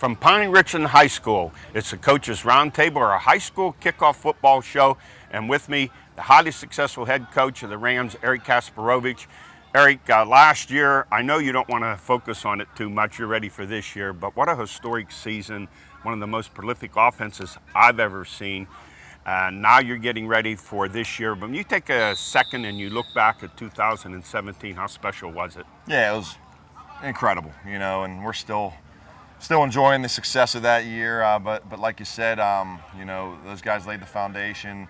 From Pine Richland High School, it's the Coaches Roundtable, our high school kickoff football show. And with me, the highly successful head coach of the Rams, Eric Kasperowicz. Eric, last year, I know you don't want to focus on it too much. You're ready for this year, but what a historic season. One of the most prolific offenses I've ever seen. Now you're getting ready for this year. But when you take a second and you look back at 2017, how special was it? Yeah, it was incredible, and we're still enjoying the success of that year. But like you said, those guys laid the foundation.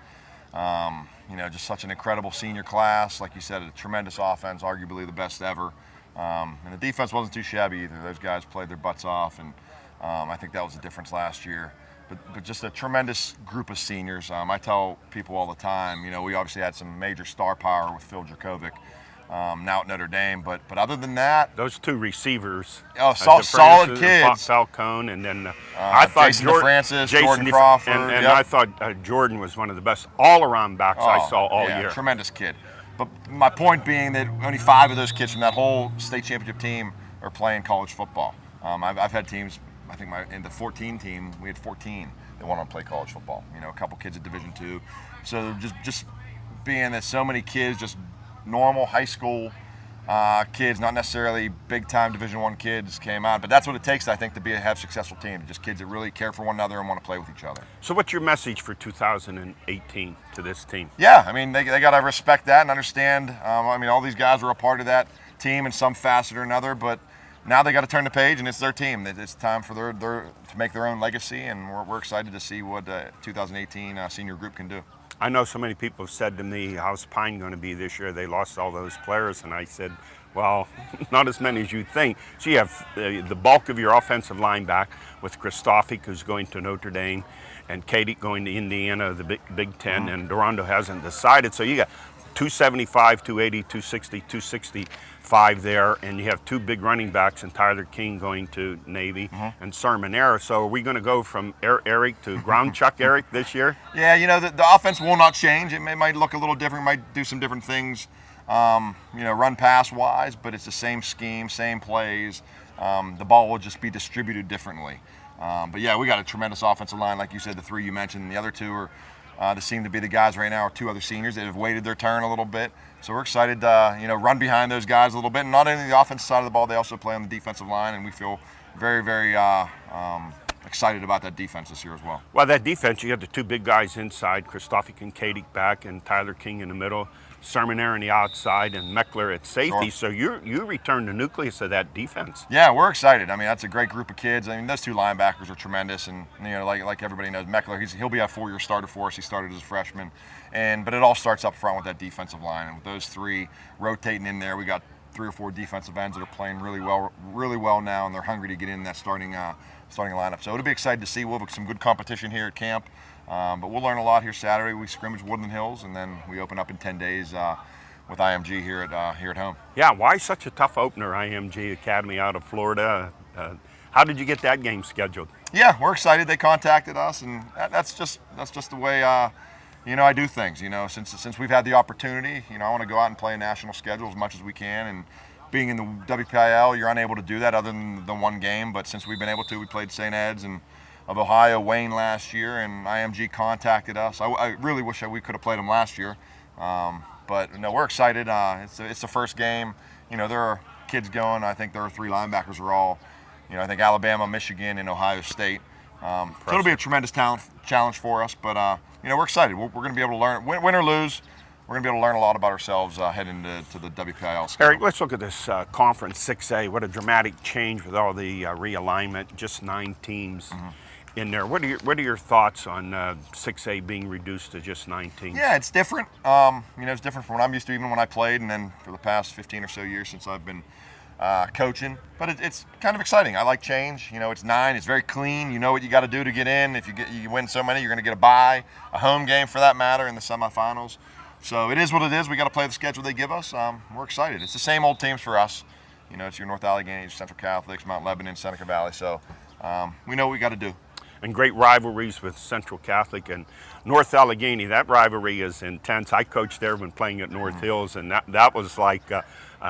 Just such an incredible senior class. Like you said, a tremendous offense, arguably the best ever. And the defense wasn't too shabby either. Those guys played their butts off, and I think that was the difference last year. But just a tremendous group of seniors. I tell people all the time, we obviously had some major star power with Phil Dracovic. Now at Notre Dame, but other than that, those two receivers, solid kids, Falcone, and then I thought Jason Jordan Crawford, and I thought Jordan was one of the best all-around backs I saw all year. Tremendous kid. But my point being that only 5 of those kids from that whole state championship team are playing college football. I've had teams. I think in the 14 team, we had 14 that wanted to play college football. A couple kids at Division II. So just being that so many kids just normal high school kids, not necessarily big-time Division I kids came out. But that's what it takes, I think, to have a successful team. Just kids that really care for one another and want to play with each other. So what's your message for 2018 to this team? Yeah, they got to respect that and understand. All these guys were a part of that team in some facet or another, but now they got to turn the page, and it's their team. It's time for their to make their own legacy, and we're excited to see what 2018 senior group can do. I know so many people have said to me, how's Pine going to be this year? They lost all those players. And I said, well, not as many as you'd think. So you have the bulk of your offensive line back with Kristofic, who's going to Notre Dame, and Codi going to Indiana, the Big Ten, and Durando hasn't decided. So you got 275, 280, 260, 265 there, and you have 2 big running backs, and Tyler King going to Navy, and Sermonera. So are we going to go from Eric to ground chuck Eric this year? Yeah, the offense will not change. It might look a little different, might do some different things, run pass wise, but it's the same scheme, same plays. The ball will just be distributed differently. But yeah, we got a tremendous offensive line, like you said, the 3 you mentioned, and the other 2 are that seem to be the guys right now are 2 other seniors that have waited their turn a little bit. So we're excited to run behind those guys a little bit. And not only the offensive side of the ball, they also play on the defensive line, and we feel very, very excited about that defense this year as well. Well, that defense, you have the 2 big guys inside, Kristofic and Codi back, and Tyler King in the middle, Sermonera on the outside, and Meckler at safety. Sure. So you return the nucleus of that defense. Yeah, we're excited. That's a great group of kids. Those 2 linebackers are tremendous, and like everybody knows, Meckler, he'll be a 4-year starter for us. He started as a freshman, but it all starts up front with that defensive line, and with those 3 rotating in there, we got 3 or 4 defensive ends that are playing really well now, and they're hungry to get in that starting lineup. So it'll be exciting to see. We'll have some good competition here at camp. But we'll learn a lot here Saturday. We scrimmage Woodland Hills, and then we open up in 10 days with IMG here at home. Yeah, why such a tough opener, IMG Academy out of Florida? How did you get that game scheduled? Yeah, we're excited. They contacted us, and that's just the way I do things. Since we've had the opportunity, I want to go out and play a national schedule as much as we can. And being in the WPIL, you're unable to do that other than the 1 game. But since we've been able to, we played St. Ed's and of Ohio, Wayne last year, and IMG contacted us. I really wish we could have played them last year, but no, we're excited. It's the first game. There are kids going. I think there are 3 linebackers are all, I think Alabama, Michigan, and Ohio State. So it'll be a tremendous challenge for us, but we're excited. We're going to be able to learn, win or lose. We're going to be able to learn a lot about ourselves heading to the WPIL schedule. Eric, let's look at this conference 6A. What a dramatic change with all the realignment. Just 9 teams. In there. What are your thoughts on 6A being reduced to just 9 teams? Yeah, it's different. It's different from what I'm used to even when I played, and then for the past 15 or so years since I've been coaching. But it's kind of exciting. I like change. It's 9. It's very clean. You know what you got to do to get in. If you win so many, you're going to get a bye, a home game for that matter in the semifinals. So it is what it is. We got to play the schedule they give us. We're excited. It's the same old teams for us. It's your North Allegheny, Central Catholics, Mount Lebanon, Seneca Valley. So we know what we got to do. and great rivalries with Central Catholic and North Allegheny. That rivalry is intense. I coached there when playing at North Hills, and that was like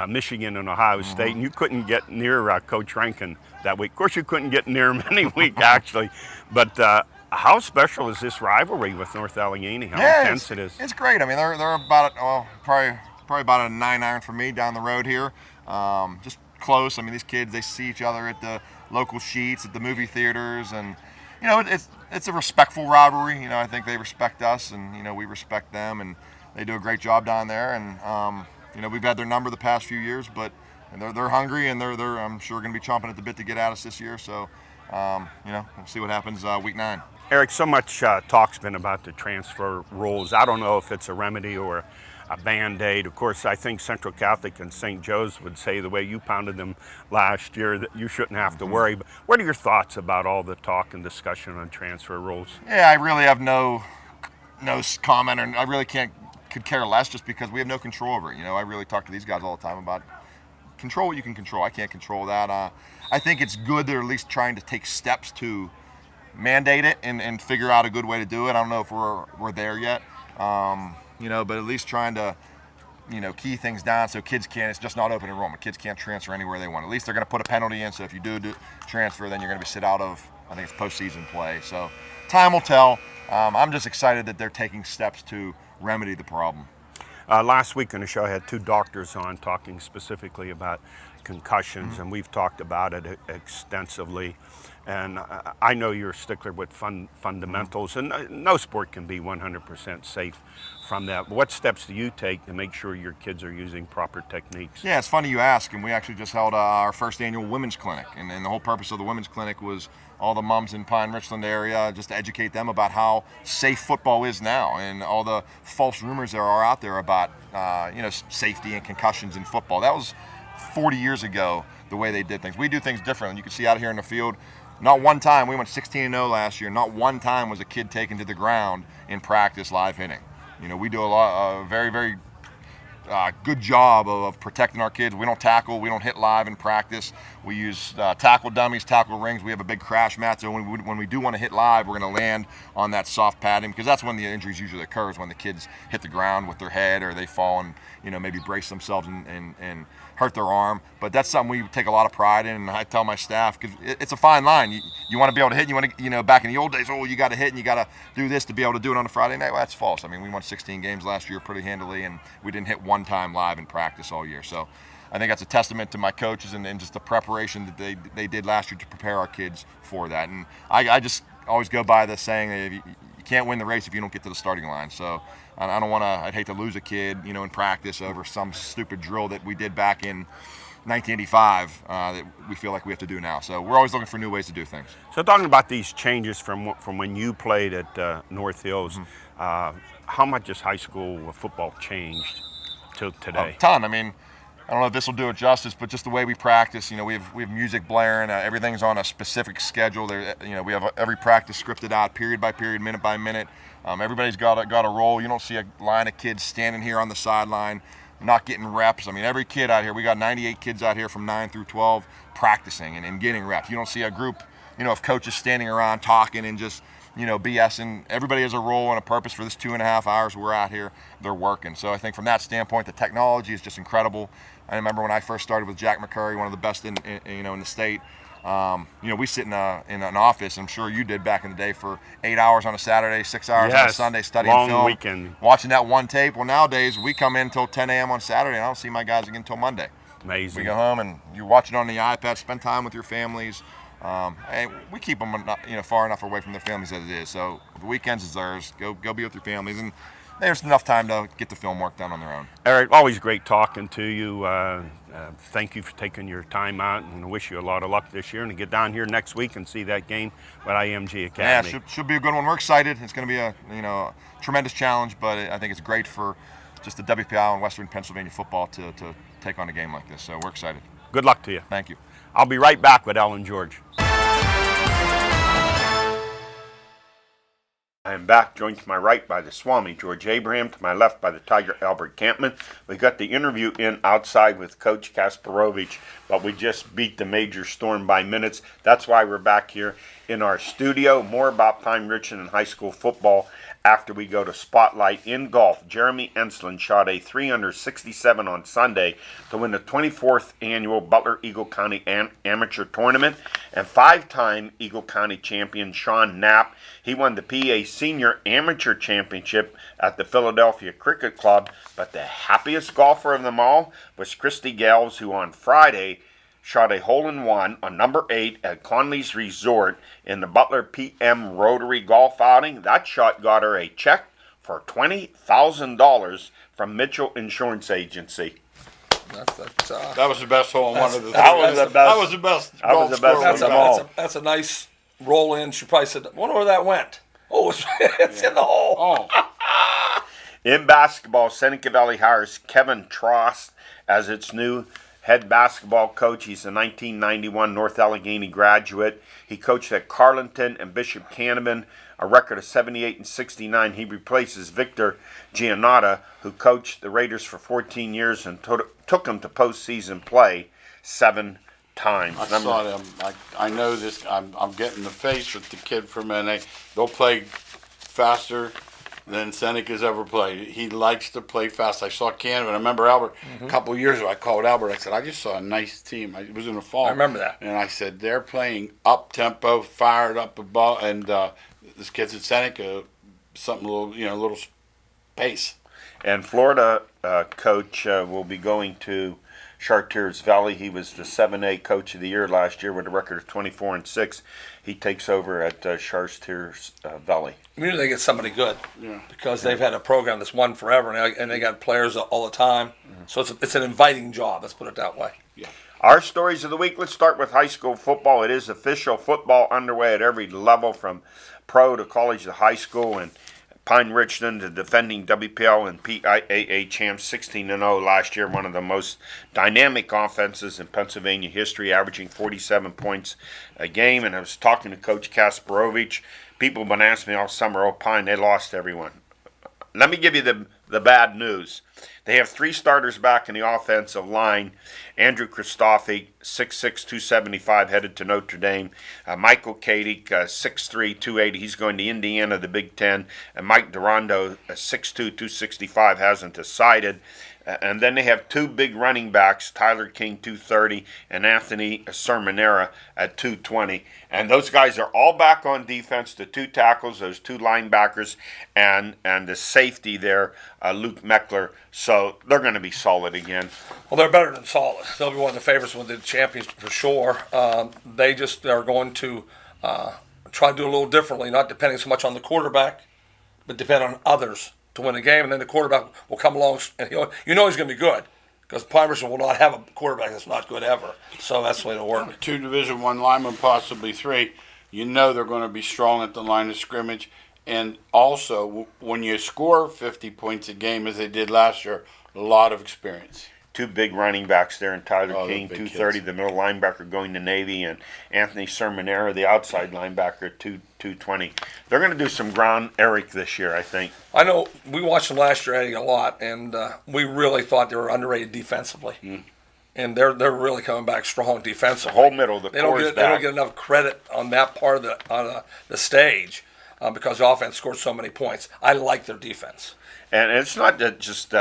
Michigan and Ohio State, and you couldn't get near Coach Rankin that week. Of course, you couldn't get near him any week, actually, but how special is this rivalry with North Allegheny? How intense it is? It's great. I mean, they're about probably about a 9-iron for me down the road here. Just close. I mean, these kids, they see each other at the local sheets, at the movie theaters, and you know, it's a respectful rivalry. You know, I think they respect us, and you know, we respect them, and they do a great job down there. And you know, we've had their number the past few years, but they're hungry, and they're I'm sure going to be chomping at the bit to get at us this year. So you know, we'll see what happens week 9. Eric, so much talk's been about the transfer rules. I don't know if it's a remedy or a Band-Aid. Of course, I think Central Catholic and St. Joe's would say the way you pounded them last year that you shouldn't have to worry. But what are your thoughts about all the talk and discussion on transfer rules? Yeah, I really have no comment, and I really could care less just because we have no control over it. You know, I really talk to these guys all the time about control what you can control. I can't control that. I think it's good they're at least trying to take steps to mandate it and figure out a good way to do it. I don't know if we're there yet, you know, but at least trying to, you know, key things down so kids can't. It's just not open enrollment. Kids can't transfer anywhere they want. At least they're going to put a penalty in. So if you do transfer, then you're going to be sit out of, I think it's postseason play. So time will tell. I'm just excited that they're taking steps to remedy the problem. Last week on the show, I had 2 doctors on talking specifically about concussions, and we've talked about it extensively. And I know you're a stickler with fundamentals, and no sport can be 100% safe from that. What steps do you take to make sure your kids are using proper techniques? Yeah, it's funny you ask, and we actually just held our first annual women's clinic, and the whole purpose of the women's clinic was all the moms in Pine Richland area, just to educate them about how safe football is now, and all the false rumors there are out there about you know, safety and concussions in football. That was 40 years ago, the way they did things. We do things differently. You can see out here in the field, not one time, we went 16-0 last year, not one time was a kid taken to the ground in practice live hitting. You know, we do a very, very good job of protecting our kids. We don't tackle, we don't hit live in practice. We use tackle dummies, tackle rings. We have a big crash mat, so when we do want to hit live, we're going to land on that soft padding, because that's when the injuries usually occurs, when the kids hit the ground with their head, or they fall and, you know, maybe brace themselves and hurt their arm. But that's something we take a lot of pride in, and I tell my staff, because it's a fine line. You want to be able to hit, you want to, you know, back in the old days, oh, you got to hit and you got to do this to be able to do it on a Friday night. Well, that's false. I mean, we won 16 games last year pretty handily, and we didn't hit one time live in practice all year. So I think that's a testament to my coaches and just the preparation that they did last year to prepare our kids for that. And I just always go by the saying that you can't win the race if you don't get to the starting line. So I don't want to, I'd hate to lose a kid, you know, in practice over some stupid drill that we did back in 1985 that we feel like we have to do now. So we're always looking for new ways to do things. So talking about these changes from when you played at North Hills, how much has high school football changed till today? A ton. I mean, I don't know if this will do it justice, but just the way we practice, you know, we have music blaring. Everything's on a specific schedule. There, you know, we have every practice scripted out, period by period, minute by minute. Everybody's got a role. You don't see a line of kids standing here on the sideline not getting reps. I mean, every kid out here, we got 98 kids out here from 9 through 12 practicing and getting reps. You don't see a group, you know, of coaches standing around talking and just, you know, BSing. Everybody has a role and a purpose for this 2.5 hours we're out here. They're working. So I think from that standpoint, the technology is just incredible. I remember when I first started with Jack McCurry, one of the best in the state. You know, we sit in an office, I'm sure you did back in the day, for 8 hours on a Saturday, 6 hours on a Sunday studying long film, weekend, watching that one tape. Well, nowadays we come in until 10 a.m. on Saturday, and I don't see my guys again until Monday. Amazing. We go home and you watch it on the iPad, spend time with your families. And we keep them, you know, far enough away from their families as it is. So the weekends is theirs. Go be with your families, and there's enough time to get the film work done on their own. Eric, always great talking to you. Thank you for taking your time out, and I wish you a lot of luck this year, and to get down here next week and see that game with IMG Academy. Yeah, should be a good one. We're excited. It's going to be a tremendous challenge, but I think it's great for just the WPI and Western Pennsylvania football to take on a game like this. So we're excited. Good luck to you. Thank you. I'll be right back with Ellen George. I am back, joined to my right by the Swami, George Abraham, to my left by the Tiger, Albert Campman. We got the interview in outside with Coach Kasperowicz, but we just beat the major storm by minutes. That's why we're back here in our studio. More about Pine Richland High School football after we go to Spotlight. In golf, Jeremy Ensland shot a 367 on Sunday to win the 24th annual Butler Eagle County Amateur Tournament. And five-time Eagle County champion Sean Knapp, he won the PA Senior Amateur Championship at the Philadelphia Cricket Club. But the happiest golfer of them all was Christy Gales, who on Friday shot a hole-in-one on number 8 at Conley's Resort in the Butler PM Rotary Golf Outing. That shot got her a check for $20,000 from Mitchell Insurance Agency. That was the best hole-in-one of the That was the best. That was the best. That was the best of them all. That's a nice roll-in. She probably said, I wonder where that went. Oh, it's in the hole. Oh. In basketball, Seneca Valley hires Kevin Trost as its new head basketball coach. He's a 1991 North Allegheny graduate. He coached at Carleton and Bishop Canevin, a record of 78 and 69. He replaces Victor Giannotta, who coached the Raiders for 14 years and took them to postseason play 7 times. I saw them. I know this. I'm getting the face with the kid from NA. They'll play faster than Seneca's ever played. He likes to play fast. I saw Canada. I remember Albert a couple of years ago. I called Albert. I said, I just saw a nice team. It was in the fall. I remember that. And I said, they're playing up tempo, fired up above, and this kid's at Seneca, something a little pace. And Florida coach will be going to Chartiers Valley. He was the 7A Coach of the Year last year with a record of 24 and 6. He takes over at Chartiers Valley. Usually they get somebody good because they've had a program that's won forever and they got players all the time. Mm-hmm. So it's an inviting job. Let's put it that way. Yeah. Our stories of the week. Let's start with high school football. It is official football underway at every level, from pro to college to high school. And Pine Richland, the defending WPL and PIAA champs, 16-0 last year, one of the most dynamic offenses in Pennsylvania history, averaging 47 points a game. And I was talking to Coach Kasperowicz. People have been asking me all summer, oh, Pine, they lost everyone. Let me give you the bad news. They have 3 starters back in the offensive line. Andrew Kristofi, 6'6", 275, headed to Notre Dame. Michael Cady, 6'3", 280, he's going to Indiana, the Big Ten. And Mike Durando, 6'2", 265, hasn't decided. And then they have 2 big running backs, Tyler King, 230, and Anthony Sermonera at 220. And those guys are all back on defense, the 2 tackles, those 2 linebackers, and the safety there, Luke Meckler. So they're going to be solid again. Well, they're better than solid. They'll be one of the favorites with the champions for sure. They just are going to try to do a little differently, not depending so much on the quarterback, but depend on others to win a game, and then the quarterback will come along, and he's going to be good, because Pine Richland will not have a quarterback that's not good ever. So that's the way it'll work. 2 Division I linemen, possibly 3. They're going to be strong at the line of scrimmage, and also when you score 50 points a game, as they did last year, a lot of experience. 2 big running backs there in Tyler King, 230, kids. the middle linebacker going to Navy, and Anthony Sermonera, the outside linebacker, 220. They're going to do some ground Eric this year, I think. I know we watched them last year, Eddie, a lot, and we really thought they were underrated defensively. Mm. And they're really coming back strong defensively. The whole middle, they don't get enough credit on that part of the stage because the offense scored so many points. I like their defense. And it's not just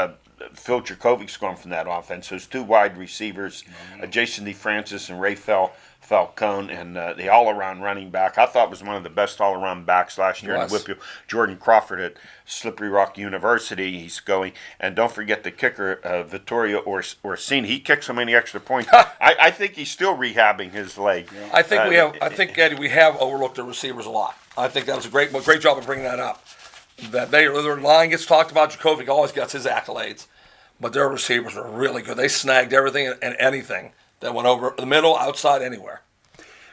Phil Jerkovic's going from that offense. Those 2 wide receivers, Jason DeFrancis and Ray Falcone, and the all-around running back. I thought was one of the best all-around backs last year in the Whitfield. Jordan Crawford at Slippery Rock University, he's going. And don't forget the kicker, Vittorio Orsini. He kicked so many extra points. I think he's still rehabbing his leg. Yeah. I think Eddie, we have overlooked the receivers a lot. I think that was a great job of bringing that up. That their line gets talked about. Jerkovic always gets his accolades, but their receivers are really good. They snagged everything and anything that went over the middle, outside, anywhere.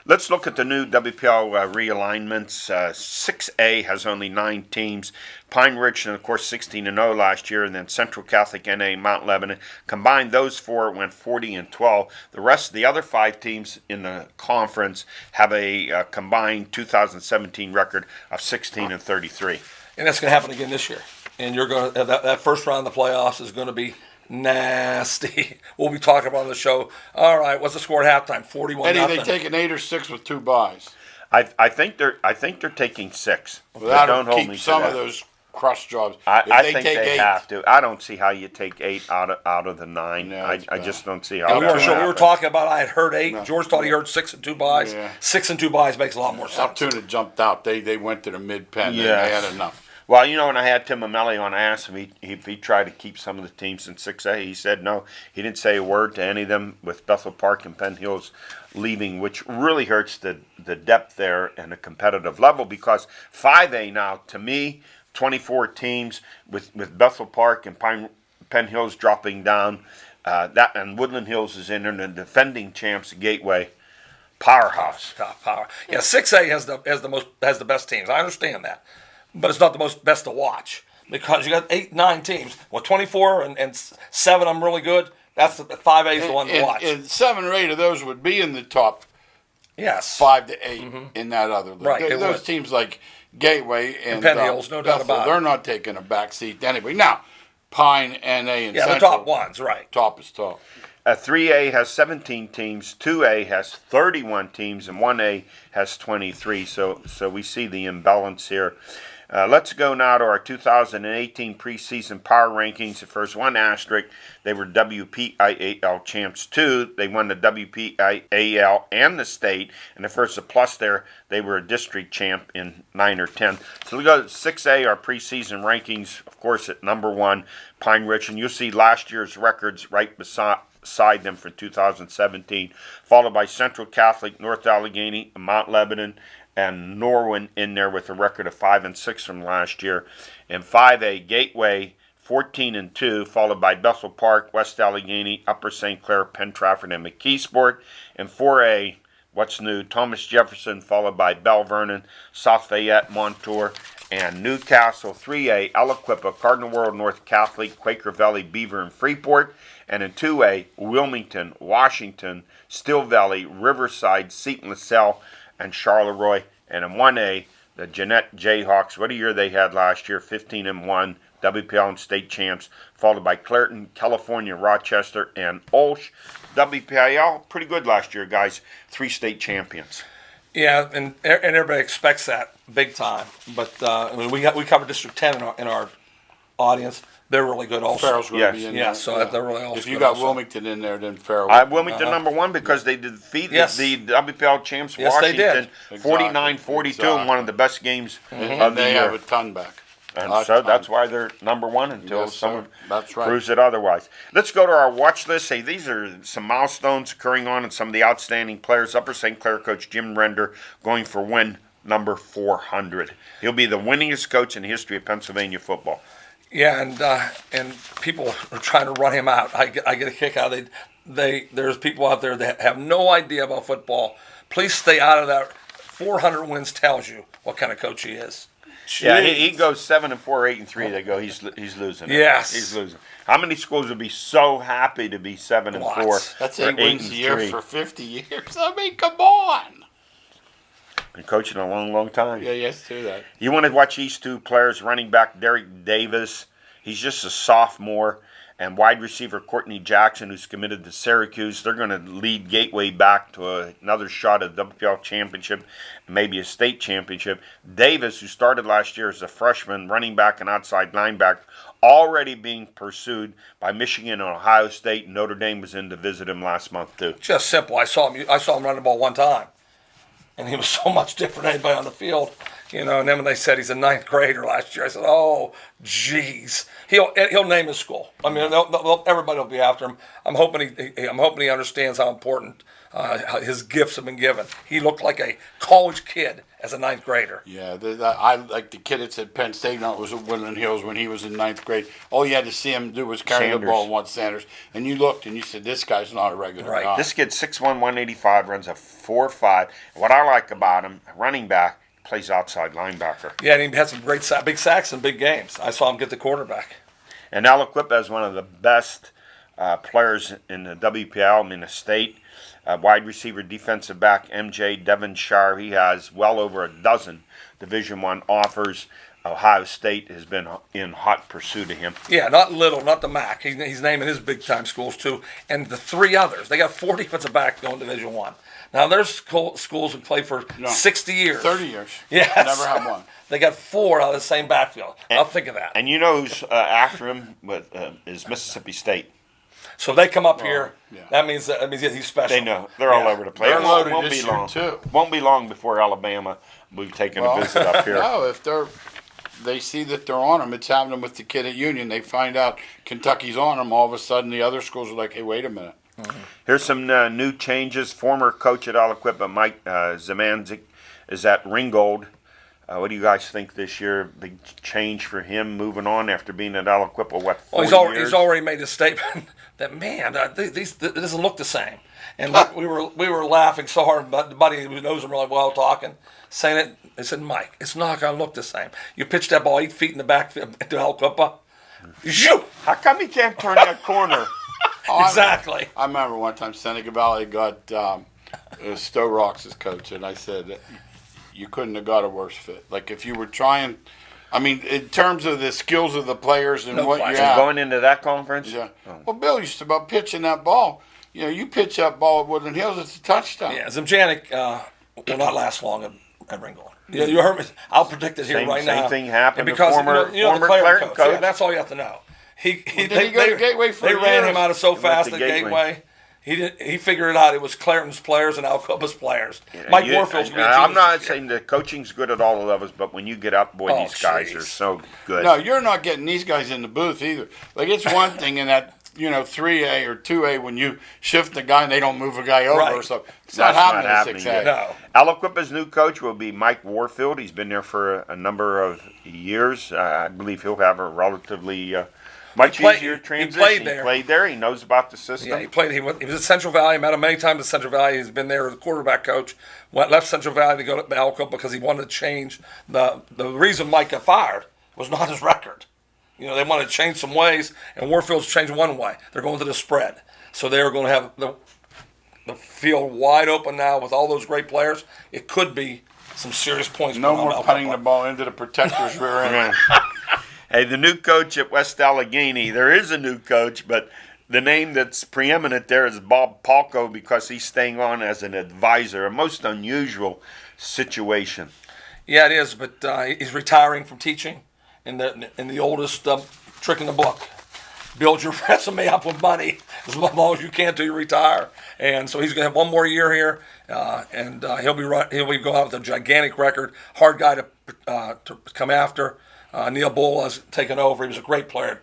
Let's look at the new WPL realignments. 6A has only 9 teams. Pine Richland, of course, 16-0 last year, and then Central Catholic, NA, Mount Lebanon. Combined, those 4 went 40-12. The rest of the other 5 teams in the conference have a combined 2017 record of 16-33. And that's going to happen again this year. And you're going to that first round of the playoffs is going to be nasty. We'll be talking about on the show. All right, what's the score at halftime? 41-0. Eddie, they take an 8 or 6 with 2 buys. I think they're taking 6. Well, But that'll don't hold keep me to some that. of those crush jobs. I If think take they 8, have to. I don't see how you take 8 out of the 9. No, I it's just bad. don't see And how we that were would sure we were happen. talking about. I had heard 8. No. George thought he heard 6 and 2 buys. Yeah. 6 and 2 buys makes a lot more sense. Altoona jumped out. They went to the mid-pen. They Yes. had enough. Well, when I had Tim Amelli on, I asked him if he tried to keep some of the teams in 6A. He said no. He didn't say a word to any of them, with Bethel Park and Penn Hills leaving, which really hurts the depth there and the competitive level, because 5A now, to me, 24 teams with Bethel Park and Penn Hills dropping down, that and Woodland Hills is in there, and the defending champs, Gateway, powerhouse. Top power. Yeah, 6A has the best teams. I understand that, but it's not the best to watch, because you got 8, 9 teams. Well, 24 and 7, I'm really good. That's the 5A is the one to watch. And 7 or 8 of those would be in the top Yes. 5 to 8 in that other league. Right, it Those would. teams like Gateway and Penn Hills, no doubt Bethel, about it. they're not taking a back seat to anybody. Now, Pine, NA, and Yeah, the Central, top ones, right. top is top. 3A has 17 teams, 2A has 31 teams, and 1A has 23. So we see the imbalance here. Let's go now to our 2018 preseason power rankings. The first one asterisk, they were WPIAL champs 2. They won the WPIAL and the state. And the first, the plus there, they were a district champ in 9 or 10. So we go to 6A, our preseason rankings, of course, at number 1, Pine Richland. You'll see last year's records right beside them for 2017, followed by Central Catholic, North Allegheny, Mount Lebanon, and Norwin in there with a record of 5 and 6 from last year. In 5A, Gateway 14 and 2, followed by Bethel Park, West Allegheny, Upper St. Clair, Penn Trafford, and McKeesport. In 4A, what's new? Thomas Jefferson, followed by Bell Vernon, South Fayette, Montour, and Newcastle. 3A, Aliquippa, Cardinal World, North Catholic, Quaker Valley, Beaver, and Freeport. And in 2A, Wilmington, Washington, Still Valley, Riverside, Seton LaSalle, and Charleroi. And in 1A, the Jeanette Jayhawks. What a year they had last year, 15 and 1, WPL and state champs, followed by Clairton, California, Rochester, and Olsh. WPIL, pretty good last year, guys. 3 state champions. Yeah, and everybody expects that big time. But I mean, we covered District 10 in our audience. They're really good also. Farrell's going Yes. to be in Yeah, there. so they're really also If you good got also. Wilmington in there, then Farrell. Wilmington number 1 because they defeated Yes. the WPL champs Yes, they Washington did. 49-42 in one of the best games of and the they year. have a ton back. And A so ton. that's why they're number 1 until Yes, sir. someone That's right. proves it otherwise. Let's go to our watch list. Hey, these are some milestones occurring on and some of the outstanding players. Upper St. Clair coach Jim Render going for win number 400. He'll be the winningest coach in the history of Pennsylvania football. Yeah, and people are trying to run him out. I get a kick out of it. There's people out there that have no idea about football. Please stay out of that. 400 wins tells you what kind of coach he is. Yeah, he goes 7 and 4, 8 and 3. They go, he's losing. Yes. He's losing. How many schools would be so happy to be 7 and 4? Lots. That's or 8 wins and a year 3? for 50 years. I mean, come on. Been coaching a long, long time. Yeah, yes, do that. You want to watch these 2 players, running back Derek Davis. He's just a sophomore. And wide receiver Courtney Jackson, who's committed to Syracuse. They're going to lead Gateway back to another shot at the WPL championship, maybe a state championship. Davis, who started last year as a freshman, running back and outside linebacker, already being pursued by Michigan and Ohio State. Notre Dame was in to visit him last month too. Just simple. I saw him run the ball one time, and he was so much different than anybody on the field. And then when they said he's a 9th grader last year, I said, "Oh, geez." He'll name his school. I mean, everybody will be after him. I'm hoping he understands how important his gifts have been given. He looked like a college kid as a 9th grader. Yeah, I like the kid that's at Penn State now was at Woodland Hills when he was in 9th grade. All you had to see him do was carry Sanders. the ball once Sanders. And you looked and you said, this guy's not a regular Right. guy. This kid's 6'1", 185, runs a 4.5. What I like about him, running back, plays outside linebacker. Yeah, and he had some great big sacks in big games. I saw him get the quarterback. And Aliquippa is one of the best players in the WPL in the state. Wide receiver, defensive back, MJ Devonshire. He has well over a dozen Division I offers. Ohio State has been in hot pursuit of him. Yeah, not little, not the MAC. He's naming his big-time schools, too. And the three others, they got 4 defensive backs going Division I. Now, there's schools that play for 60 years. 30 years. Yes. Never had one. They got 4 out of the same backfield. Now, think of that. And you know who's after him is Mississippi State. So they come up here. Yeah. That means he's special. They know. They're all over the place. They're It loaded won't this be year, long. too. Won't be long before Alabama will be taking a visit up here. No, if they see that they're on them, it's happening with the kid at Union. They find out Kentucky's on them. All of a sudden, the other schools are like, hey, wait a minute. Mm-hmm. Here's some new changes. Former coach at Aliquippa, Mike Zemanzik, is at Ringgold. What do you guys think this year? Big change for him moving on after being at Aliquippa, what, 40 years? He's already made a statement that, man, this doesn't look the same. And we were laughing so hard, but the buddy who knows him really well talking, saying it. They said, Mike, it's not going to look the same. You pitch that ball 8 feet in the backfield to Aliquippa. Shoo! How come he can't turn that corner? Exactly. I remember one time Seneca Valley got Stowe Rocks as coach, and I said, you couldn't have got a worse fit. Like, if you were trying, I mean, in terms of the skills of the players and what you have. Going into that conference? Yeah. Well, Bill used to about pitching that ball. You know, you pitch that ball at Woodland Hills, it's a touchdown. Yeah, Zemjanik will not last long at Ringgold. You heard me. I'll predict it here right now. Same thing happened because, to former the Clarion coach. Yeah, that's all you have to know. Did he go to Gateway for They ran years? him out of so He went fast to at Gateway. Gateway. He figured it out. It was Clarenton's players and Alcoba's players. Mike Warfield's going to be I'm not saying the coaching's good at all levels, but when you get up, boy, these guys jeez. are so good. No, you're not getting these guys in the booth either. Like, it's one thing in that, 3A or 2A when you shift the guy and they don't move a guy over or something. It's not happening in 6A. yet. No. Aliquippa's new coach will be Mike Warfield. He's been there for a number of years. I believe he'll have a relatively much easier transition. He played there. He played there. He knows about the system. Yeah, he played. He was at Central Valley. I met him many times at Central Valley. He's been there as a quarterback coach. Left Central Valley to go to Aliquippa because he wanted to change. The reason Mike got fired was not his record. They wanted to change some ways, and Warfield's changed one way. They're going to the spread. So they're going to have the field wide open now with all those great players. It could be some serious points. No more putting the ball into the protector's rear end. Hey, the new coach at West Allegheny, there is a new coach, but the name that's preeminent there is Bob Palko because he's staying on as an advisor, a most unusual situation. Yeah, it is, but he's retiring from teaching in the oldest trick in the book. Build your resume up with money as long as you can till you retire. And so he's going to have one more year here, and he'll be going out with a gigantic record. Hard guy to come after. Neil Bull has taken over. He was a great player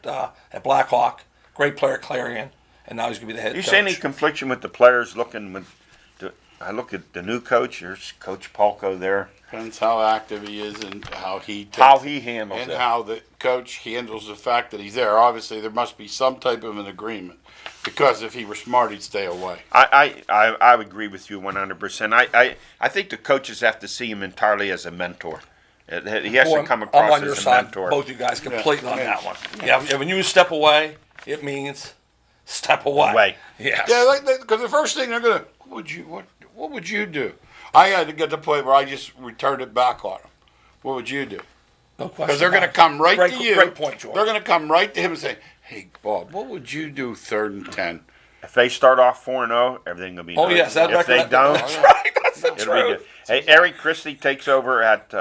at Blackhawk, great player at Clarion, and now he's going to be the head coach. You see any confliction with the players I look at the new coach. There's Coach Palko there. Depends how active he is and how he handles and it. how the coach handles the fact that he's there. Obviously, there must be some type of an agreement because if he were smart, he'd stay away. I would agree with you 100%. I think the coaches have to see him entirely as a mentor. He has to come across I'm on your as a side, mentor. both you guys completely on that one. Yeah, when you step away, it means step away. Yes. Yeah, because the first thing they're gonna, what would you do? I had to get to the point where I just returned it back on them. What would you do? No question. Because they're going to come right to you. Great point, George. They're going to come right to him and say, "Hey, Bob, what would you do 3rd and 10?" If they start off 4-0, everything will be nice. Yes, that if record. they don't, That's right. That's the it'll be truth. good. Hey, Eric Christie takes over at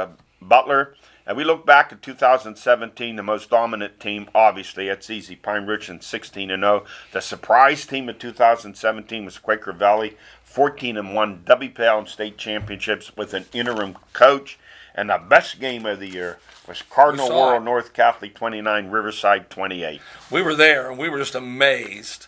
Butler. And we look back at 2017, the most dominant team, obviously, that's easy. Pine Richland 16-0. The surprise team of 2017 was Quaker Valley, 14-1, WPL state championships with an interim coach. And the best game of the year was Cardinal World North Catholic 29, Riverside 28. We were there, and we were just amazed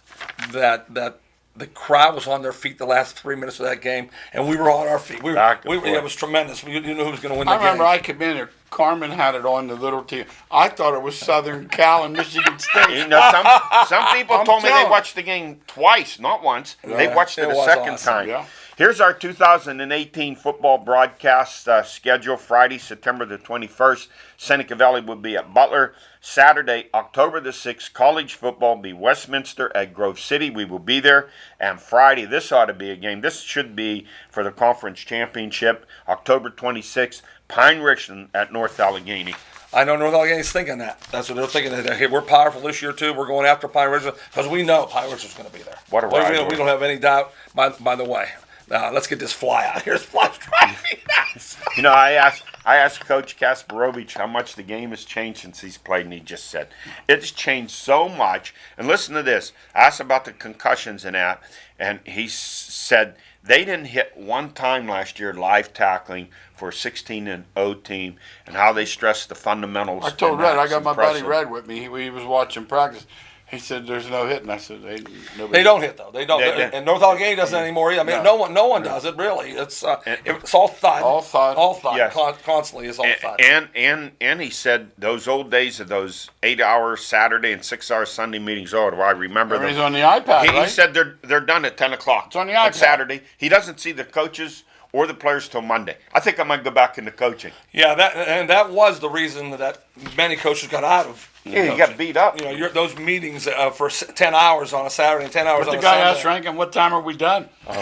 that the crowd was on their feet the last 3 minutes of that game, and we were on our feet. It was tremendous. You knew who was going to win the game. I remember I came in there. Carmen had it on the little team. I thought it was Southern Cal and Michigan State. Some people told me they watched the game twice, not once. Yeah, they watched it a second time. Yeah. Here's our 2018 football broadcast schedule. Friday, September the 21st, Seneca Valley will be at Butler. Saturday, October the 6th, college football will be Westminster at Grove City. We will be there. And Friday, this ought to be a game. This should be for the conference championship. October 26th, Pine Richland at North Allegheny. I know North Allegany's thinking that. That's what they're thinking. That, hey, we're powerful this year too. We're going after Pine Richland because we know Pine Richland's going to be there. What a Well, rivalry. we don't have any doubt. By the way, let's get this fly out here. This fly's driving me nuts. You know, I asked Coach Kasperowicz how much the game has changed since he's played, and he just said it's changed so much. And listen to this. I asked about the concussions and that, and he said they didn't hit one time last year live tackling for a 16-0 team, and how they stressed the fundamentals. I told and Red, that's I got my buddy impressive. Red with me. He was watching practice. He said, "There's no hitting." I said, "Nobody." They don't hit though. They don't. They- And North Allegheny doesn't anymore either. I mean, No. no one does it really. It's all thud. All thud. All thud. Yes. Constantly is all thud. And he said those old days of those 8-hour Saturday and 6-hour Sunday meetings. Oh, do I remember them? Everybody's on the iPad, He right? said they're done at 10 o'clock. It's on the iPad. Saturday. He doesn't see the coaches or the players till Monday. I think I might go back into coaching. Yeah, that was the reason that many coaches got out of. Yeah, you coaching. got beat up. You know, those meetings for 10 hours on a Saturday and 10 hours But on the a guy Sunday. asked Rankin, "What time are we done?" He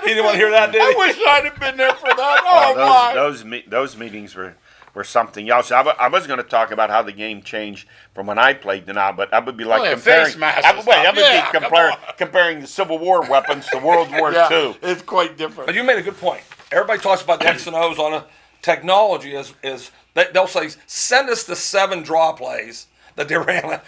didn't want to hear that, did he? I wish I'd have been there for that. Oh my! Those meetings were something else. I was going to talk about how the game changed from when I played to now, but that would be like yeah, comparing. face masks That and would stuff. be Yeah, come comparing the Civil War weapons to World War Yeah, II. it's quite different. But you made a good point. Everybody talks about the X and O's on a technology is they'll say, send us the 7 draw plays that they ran.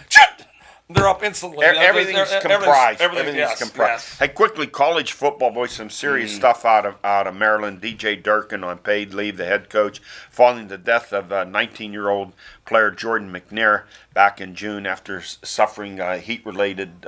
They're up instantly. Everything's comprised. Everything's Everything's comprised. Yes. Hey, quickly, college football, boys, some serious stuff out of Maryland. DJ Durkin on paid leave, the head coach, following the death of 19-year-old player Jordan McNair back in June after suffering heat-related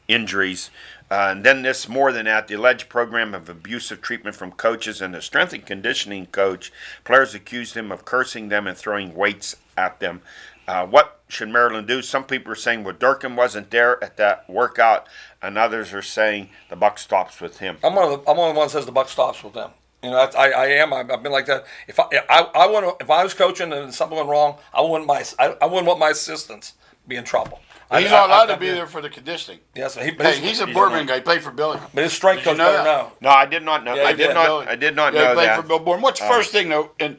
injuries. And then this, more than that, the alleged program of abusive treatment from coaches and the strength and conditioning coach. Players accused him of cursing them and throwing weights at them. What should Maryland do? Some people are saying, well, Durkin wasn't there at that workout, and others are saying the buck stops with him. I'm one of the ones that says the buck stops with them. You know, I am. I've been like that. If I was coaching and something went wrong, I wouldn't want my assistants be in trouble. He's not allowed to be there for the conditioning. Yes, He's a Bourbon guy. He played for Billy. But his strength Did you coach know better that? know. No, I did not know. Yeah, I he did did. not. I did not Yeah, know he played that. for Bill Bourne. What's the first thing though? And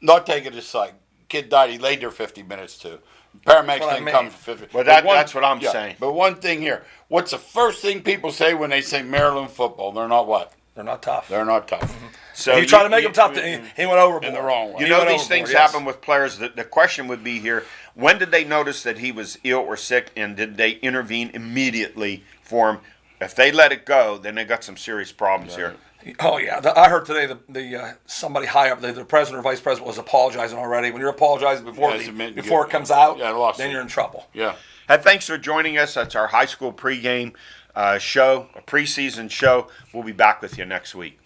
not taking his side. Kid died. He laid there 50 minutes too. Paramedics what I didn't mean. come for 50. Well, But that's what I'm yeah, saying. But one thing here. What's the first thing people say when they say Maryland football? They're not what? They're not tough. They're not tough. So He tried to make them tough. He went overboard. In the wrong way. You He know, went these overboard, things yes. happen with players. The question would be here, when did they notice that he was ill or sick, and did they intervene immediately for him? If they let it go, then they got some serious problems here. Oh yeah, I heard today the somebody high up, the president or vice president was apologizing already. When you're apologizing before it comes out, then you're in trouble. Yeah. Hey, thanks for joining us. That's our high school pregame show, a preseason show. We'll be back with you next week.